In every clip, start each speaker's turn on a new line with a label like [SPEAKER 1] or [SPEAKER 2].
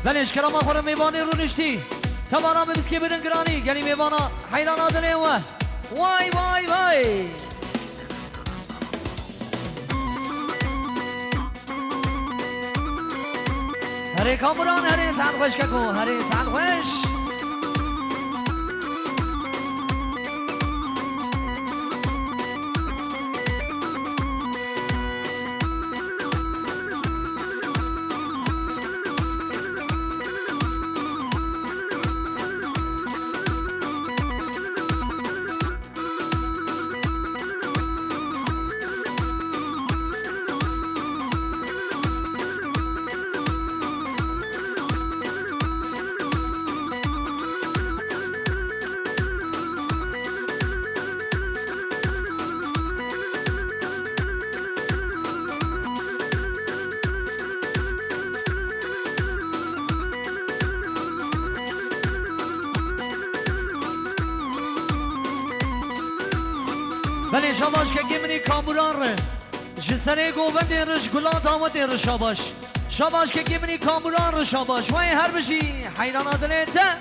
[SPEAKER 1] بلش کرام آخر میوانی رو نشتی تبارا ببسکی برن گرانی گلی میوانا حیران آدنه وای وای وای هری کامران هری سعد خوش ککو هری سعد خوش بله شاباش که گمنی کاموران ره جسره گووند رش گلان دامت رش شاباش که گمنی کاموران ره شاباش وای هر بشی حیران آدنه ده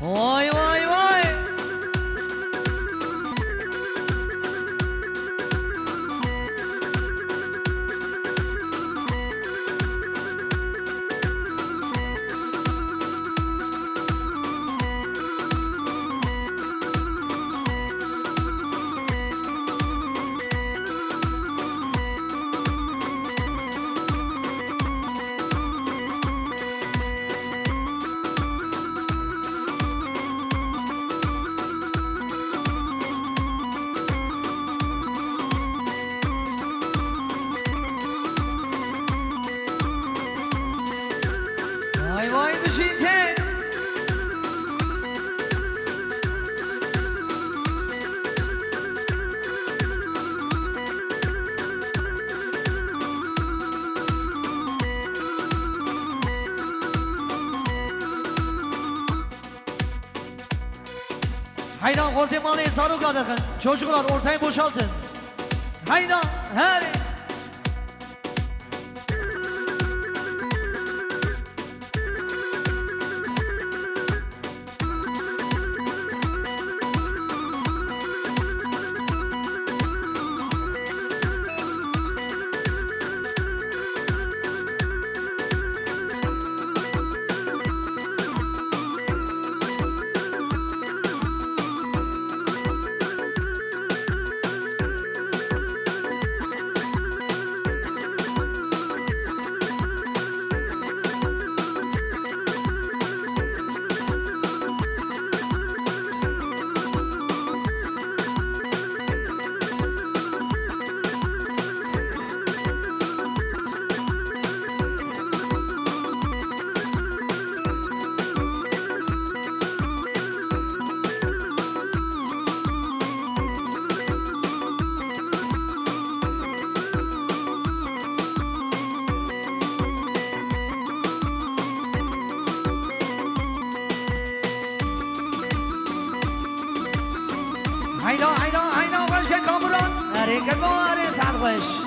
[SPEAKER 1] وای وای وای hayran ortaya malı sarı kadar çocuklar ortayı boşaltın hayran her hayran başka kamuran harika koare sarhoş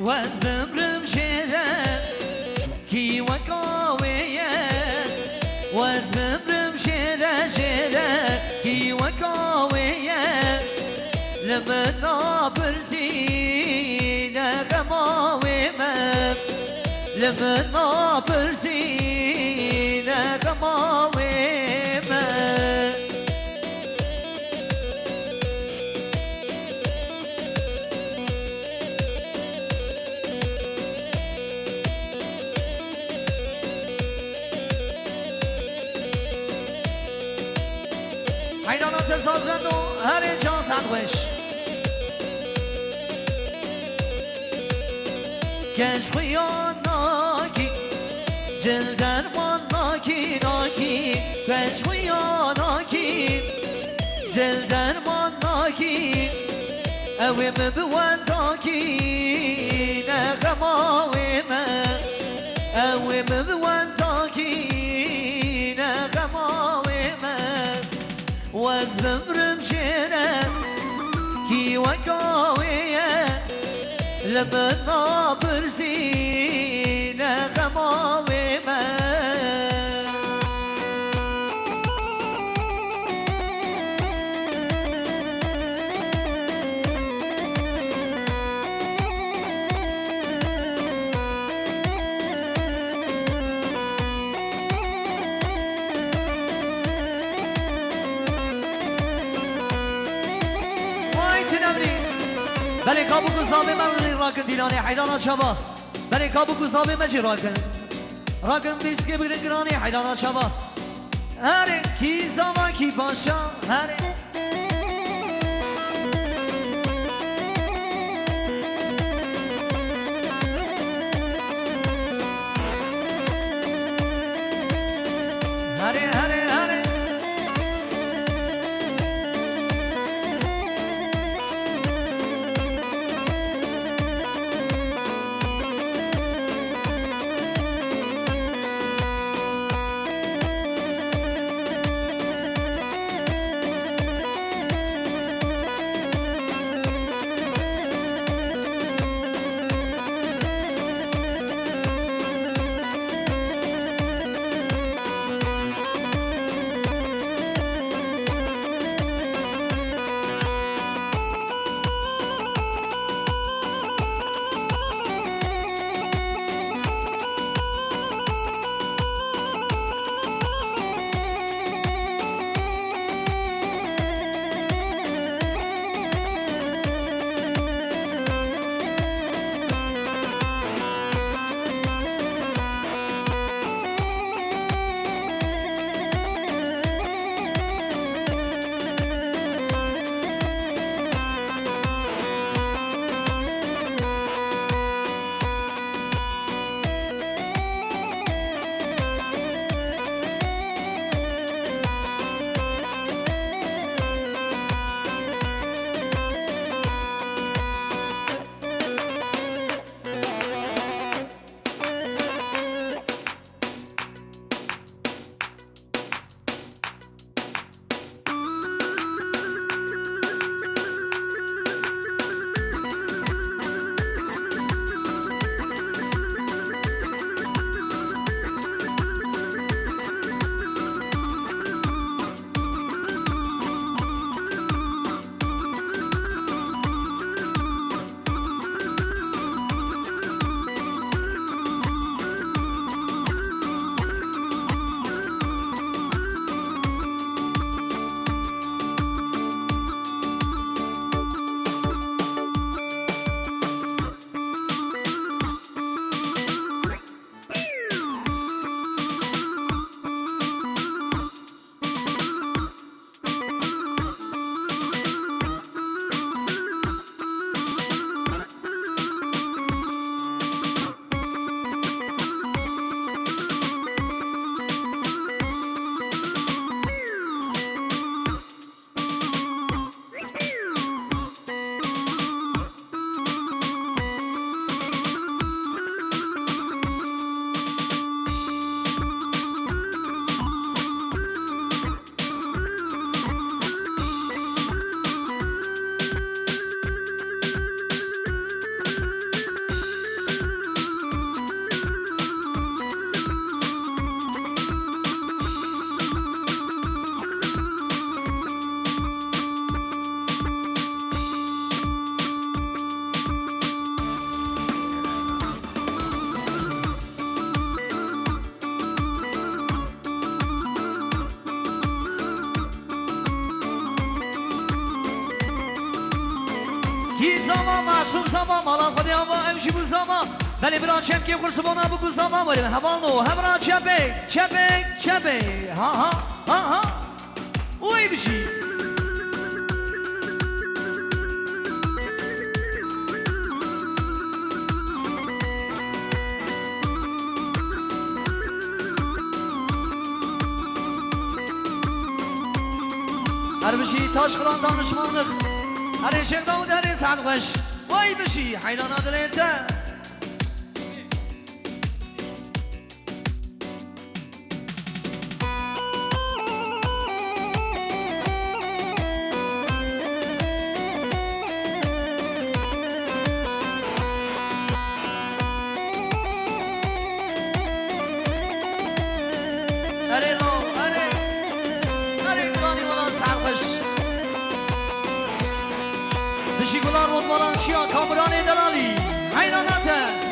[SPEAKER 1] واز بمرم شده کی وکاویه واز بمرم شده کی وکاویه لمنا برزی نغماویه لمنا برزی نغماویه I don't know. دست ساز بندو هر جان سندوش گنج خویان ناکی جل درمان ناکی ناکی گنج خویان ناکی جل درمان ناکی اوی مبوان ناکی نغماوی من اوی مبوان ناکی نغماوی من واز بمرم شیرم کی وکاویه لمن نابرزی نغماوی من بله کابو گذابه من راکن دیلانی حیران شبا بله کابو گذابه مجی راکن راکن بیسکه بگرن گرانی حیران شبا هره کی زمان کی باشا هره هره هره هره زمان معصوم زمان مالا خودی هوا امشی بو زمان ولی بران چم که خورس بانا بگو زمان بریم هوالو همران چپه چپه چپه ها ها ها ها اوی بشی هر بشی تاش خلان دانشمانlık هر شیخ داود هر انسان خوش وای بشی حیران دلته بشیگولار رودواران شیا کامران دلالی حیرانته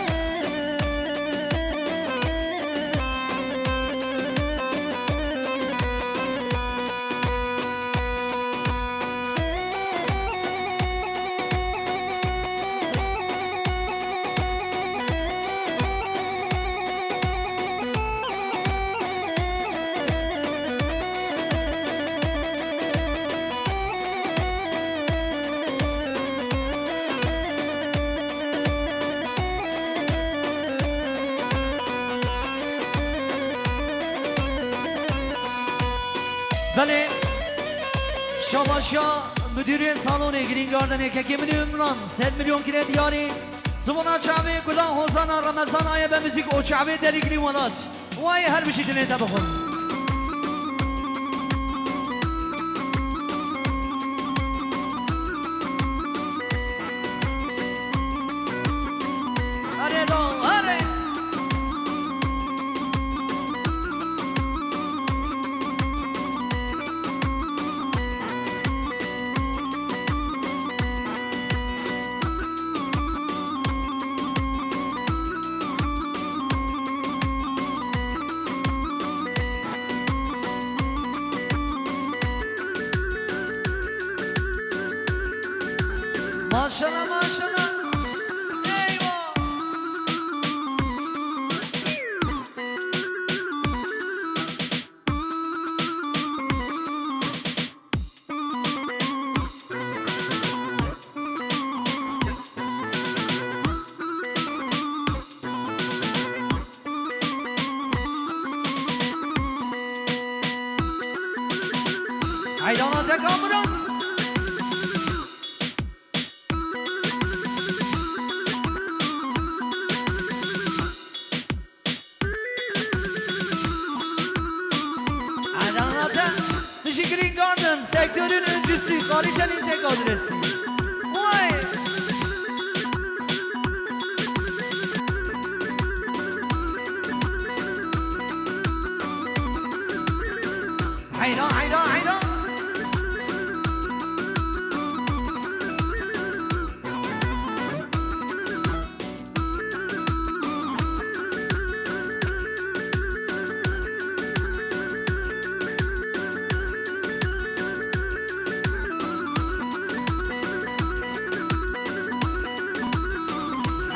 [SPEAKER 1] بله شاباشا مدیر سالن گرین گاردن که میلیون 100 میلیون گره دیاری زبان چاوی گلان حوزان رمضان آیا به موزیک او چاوی دریگلی ولات وای هر بشی دنیتا بخور ماشاءالله ماشاءالله ایوا حیرانات کامران Green Garden sektörün öncüsü, kalitenin tek adresi. Vay! Hayran, hayran, hayran!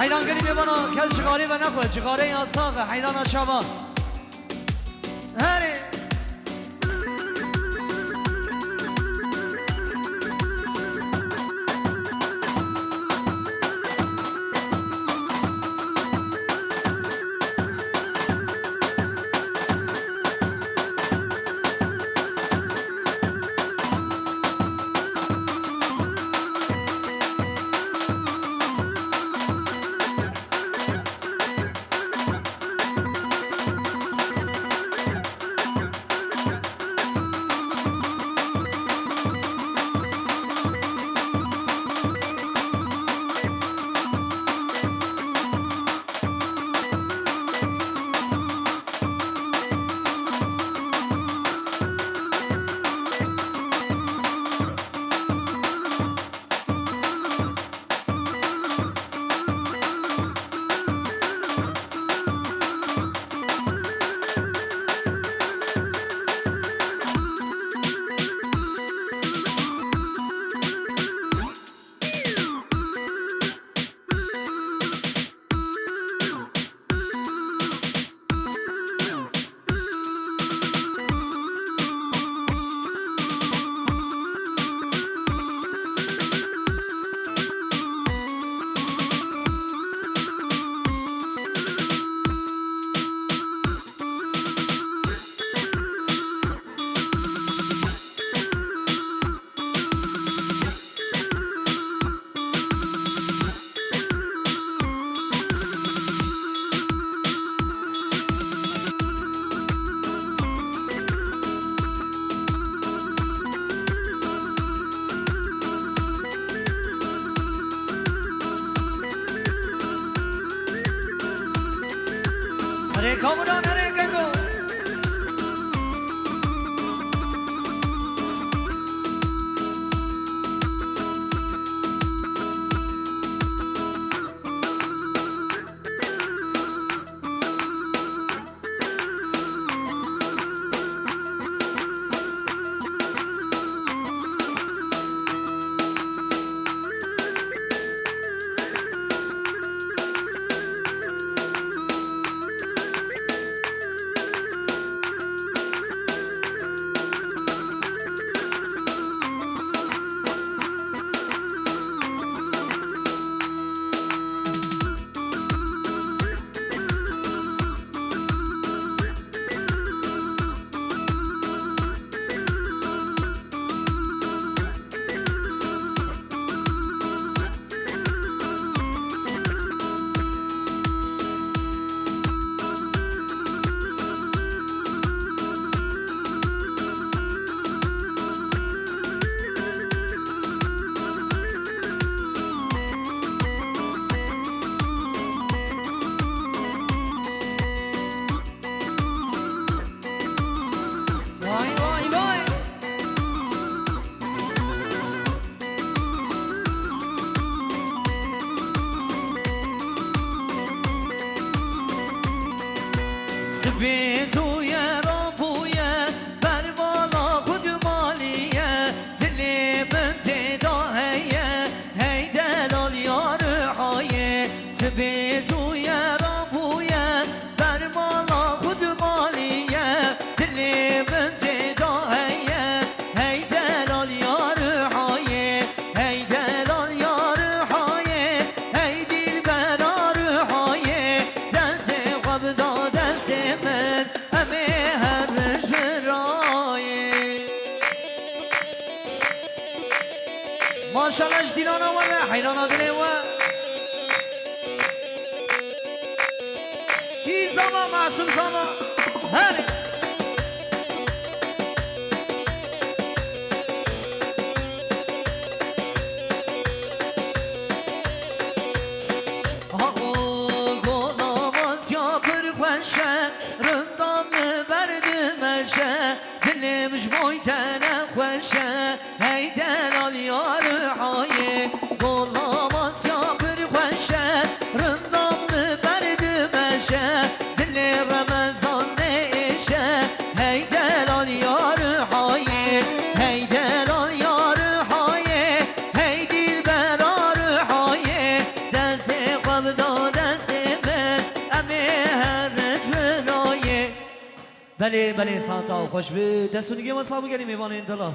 [SPEAKER 1] حیران گری ببانا کل چگاری و نخواه چگاره یا ساقه حیران آشابا هره کامران هره گنگو سبيزويا ربويا بربالا خود مالية دلي بنتي داهية هي دلال يار حاية سبيزويا ربويا بربالا خود مالية دلي بنتي داهية هي دلال يار حاية هي دلال يار حاية هي دل برار حاية دست قبضا دست من همه هرش برای ماشاءالله دیلانا و حیرانا دلی و کی زما معصوم زما هره دلمش مویتنه خوشه هی دلال یار حایه گلام سیابر خوشه رندام بردمشه دل رمضان نیشه هی دلال یار حایه هی دلال یار حایه هی دل برار حایه دست قبضا دست من امه هرش برایه بله بله ساعتا و خوش به دستونگی ما صاحب گریم ایوان انتلا